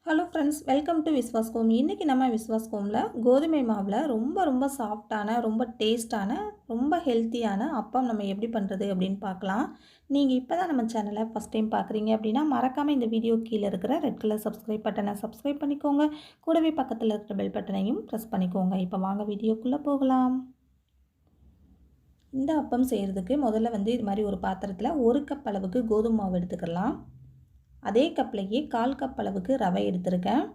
Hello friends, welcome to Vishwas home. இன்றைக்கி நம்ம விஸ்வாஸ் ஹோமில் கோதுமை மாவில் ரொம்ப சாஃப்டான, ரொம்ப டேஸ்ட்டான, ரொம்ப ஹெல்த்தியான அப்பம் நம்ம எப்படி பண்ணுறது அப்படின்னு பார்க்கலாம். நீங்கள் இப்போ தான் நம்ம சேனலை ஃபஸ்ட் டைம் பார்க்குறீங்க அப்படின்னா மறக்காமல் இந்த வீடியோ கீழே இருக்கிற ரெட் கலர் சப்ஸ்கிரைப் பட்டனை சப்ஸ்கிரைப் பண்ணிக்கோங்க. கூடவே பக்கத்தில் இருக்கிற பெல் பட்டனையும் ப்ரெஸ் பண்ணிக்கோங்க. இப்போ வாங்க வீடியோக்குள்ளே போகலாம். இந்த அப்பம் செய்கிறதுக்கு முதல்ல இது மாதிரி ஒரு பாத்திரத்தில் 1 கப் அளவுக்கு கோதுமை மாவு எடுத்துக்கலாம். அதே கப்லேயே 1/4 கப் அளவுக்கு ரவை எடுத்துருக்கேன்.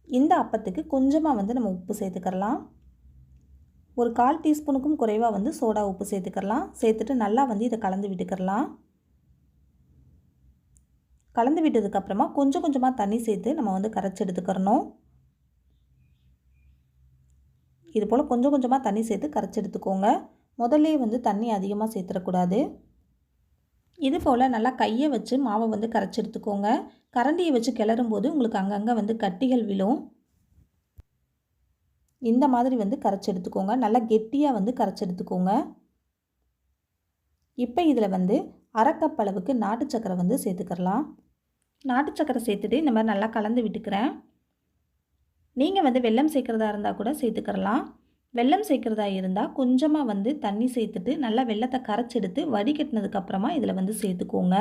இந்த அப்பத்துக்கு கொஞ்சமாக நம்ம உப்பு சேர்த்துக்கலாம். ஒரு 1/4 டீஸ்பூனுக்கும் குறைவாக சோடா உப்பு சேர்த்துக்கலாம். சேர்த்துட்டு நல்லா இதை கலந்து விட்டுக்கலாம். கலந்து விட்டதுக்கப்புறமா கொஞ்சமாக தண்ணி சேர்த்து நம்ம கரைச்சி எடுத்துக்கிறணும். இது போல் கொஞ்சமாக தண்ணி சேர்த்து கரைச்சி எடுத்துக்கோங்க. முதல்ல தண்ணி அதிகமாக சேர்த்துடக்கூடாது. இது போல் நல்லா கையை வச்சு மாவை கரைச்சி எடுத்துக்கோங்க. கரண்டியை வச்சு கிளறும்போது உங்களுக்கு அங்கங்கே கட்டிகள் விழும். இந்த மாதிரி கரைச்சி எடுத்துக்கோங்க. நல்லா கெட்டியாக கரைச்சி எடுத்துக்கோங்க. இப்போ இதில் 1/2 கப் அளவுக்கு நாட்டு சக்கரை சேர்த்துக்கலாம். நாட்டு சக்கரை சேர்த்துட்டு இந்த மாதிரி நல்லா கலந்து விட்டுக்கிறேன். நீங்கள் வெல்லம் சேர்க்குறதா இருந்தால் கூட சேர்த்துக்கலாம். வெல்லம் சேர்க்குறதா இருந்தால் கொஞ்சமாக தண்ணி சேர்த்துட்டு நல்லா வெல்லத்தை கரைச்சி எடுத்து வடிகட்டினதுக்கப்புறமா இதில் சேர்த்துக்கோங்க.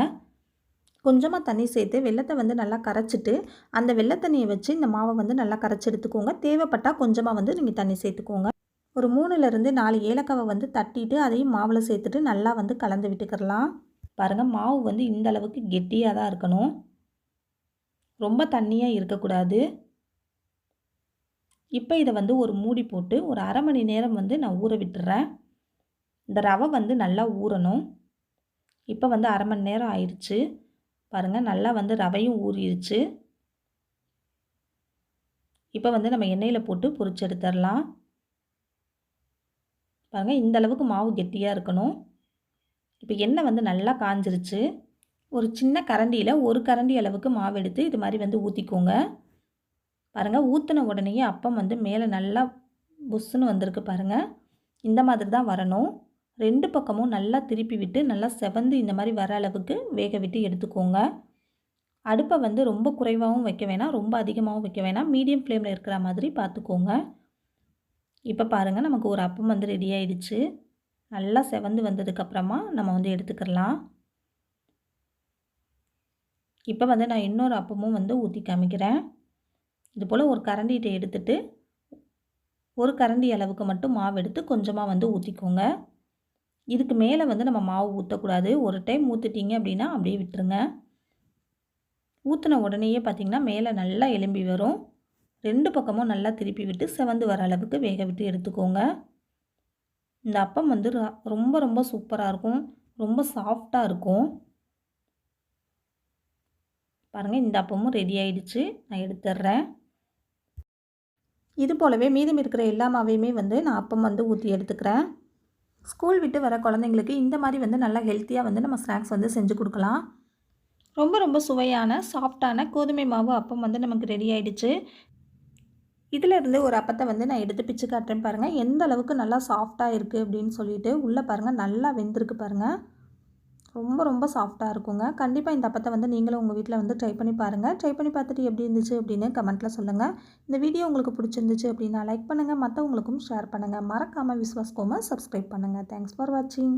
கொஞ்சமாக தண்ணி சேர்த்து வெல்லத்தை நல்லா கரைச்சிட்டு அந்த வெள்ளை தண்ணியை வச்சு இந்த மாவை நல்லா கரைச்சி எடுத்துக்கோங்க. தேவைப்பட்டால் கொஞ்சமாக நீங்கள் தண்ணி சேர்த்துக்கோங்க. ஒரு 3லேருந்து 4 ஏலக்காவை தட்டிட்டு அதையும் மாவில் சேர்த்துட்டு நல்லா கலந்து விட்டுக்கிறலாம். பாருங்கள், மாவு இந்த அளவுக்கு கெட்டியாக தான் இருக்கணும். ரொம்ப தண்ணியாக இருக்கக்கூடாது. இப்போ இதை ஒரு மூடி போட்டு ஒரு அரை மணி நேரம் நான் ஊற விட்டுறேன். இந்த ரவை நல்லா ஊறணும். இப்போ அரை மணி நேரம் ஆயிடுச்சு. பாருங்கள், நல்லா ரவையும் ஊறிடுச்சு. இப்போ நம்ம எண்ணெயில் போட்டு பொரிச்சு எடுத்துடலாம். பாருங்கள், இந்த அளவுக்கு மாவு கெட்டியாக இருக்கணும். இப்போ எண்ணெய் நல்லா காஞ்சிருச்சு. ஒரு சின்ன கரண்டியில் 1 கரண்டி அளவுக்கு மாவு எடுத்து இது மாதிரி ஊற்றிக்கோங்க. பாருங்கள், ஊற்றின உடனேயே அப்பம் மேலே நல்லா புஷ்ஷுன்னு வந்திருக்கு பாருங்கள். இந்த மாதிரி தான் வரணும். 2 பக்கமும் நல்லா திருப்பி விட்டு நல்லா செவந்து இந்த மாதிரி வர அளவுக்கு வேக விட்டு எடுத்துக்கோங்க. அடுப்பை ரொம்ப குறைவாகவும் வைக்க வேணாம், ரொம்ப அதிகமாகவும் வைக்க வேணாம். மீடியம் ஃப்ளேமில் இருக்கிற மாதிரி பார்த்துக்கோங்க. இப்போ பாருங்கள், நமக்கு ஒரு அப்பம் ரெடி ஆயிடுச்சு. நல்லா செவந்து வந்ததுக்கப்புறமா நம்ம எடுத்துக்கலாம். இப்போ நான் இன்னொரு அப்பமும் ஊற்றி காமிக்கிறேன். இது போல் ஒரு கரண்டிகிட்ட எடுத்துட்டு 1 கரண்டி அளவுக்கு மட்டும் மாவு எடுத்து கொஞ்சமாக ஊற்றிக்கோங்க. இதுக்கு மேலே நம்ம மாவு ஊற்றக்கூடாது. ஒரு டைம் ஊற்றிட்டீங்க அப்படின்னா அப்படியே விட்டுருங்க. ஊற்றின உடனேயே பார்த்திங்கன்னா மேலே நல்லா எலும்பி வரும். 2 பக்கமும் நல்லா திருப்பி விட்டு செவந்து வர அளவுக்கு வேக விட்டு எடுத்துக்கோங்க. இந்த அப்பம் ரொம்ப சூப்பராக இருக்கும். ரொம்ப சாஃப்டாக இருக்கும். பாருங்கள், இந்த அப்பமும் ரெடி ஆயிடுச்சு. நான் எடுத்துடுறேன். இது போலவே மீதம் இருக்கிற எல்லா மாவையுமே நான் அப்பம் ஊற்றி எடுத்துக்கிறேன். ஸ்கூல் விட்டு வர குழந்தைங்களுக்கு இந்த மாதிரி நல்லா ஹெல்த்தியாக நம்ம ஸ்நாக்ஸ் செஞ்சு கொடுக்கலாம். ரொம்ப சுவையான சாஃப்டான கோதுமை மாவு அப்பம் நமக்கு ரெடி ஆகிடுச்சு. இதிலேருந்து ஒரு அப்பத்தை நான் எடுத்து பிச்சு காட்டுறேன். பாருங்கள், எந்த அளவுக்கு நல்லா சாஃப்டாக இருக்குது அப்படின்னு சொல்லிட்டு. உள்ளே பாருங்கள், நல்லா வெந்திருக்கு பாருங்கள். ரொம்ப சாஃப்டாக இருக்குங்க. கண்டிப்பாக இந்த அப்பத்தை நீங்களும் உங்கள் வீட்டில் ட்ரை பண்ணி பாருங்கள். ட்ரை பண்ணி பார்த்துட்டு எப்படி இருந்துச்சு அப்படின்னு கமெண்ட்டில் சொல்லுங்கள். இந்த வீடியோ உங்களுக்கு பிடிச்சிருந்துச்சு அப்படின்னா லைக் பண்ணுங்கள், மற்றவங்களுக்கும் ஷேர் பண்ணுங்கள். மறக்காமல் விஸ்வாஸ் கோமை சப்ஸ்கிரைப் பண்ணுங்கள். தேங்க்ஸ் ஃபார் வாட்சிங்.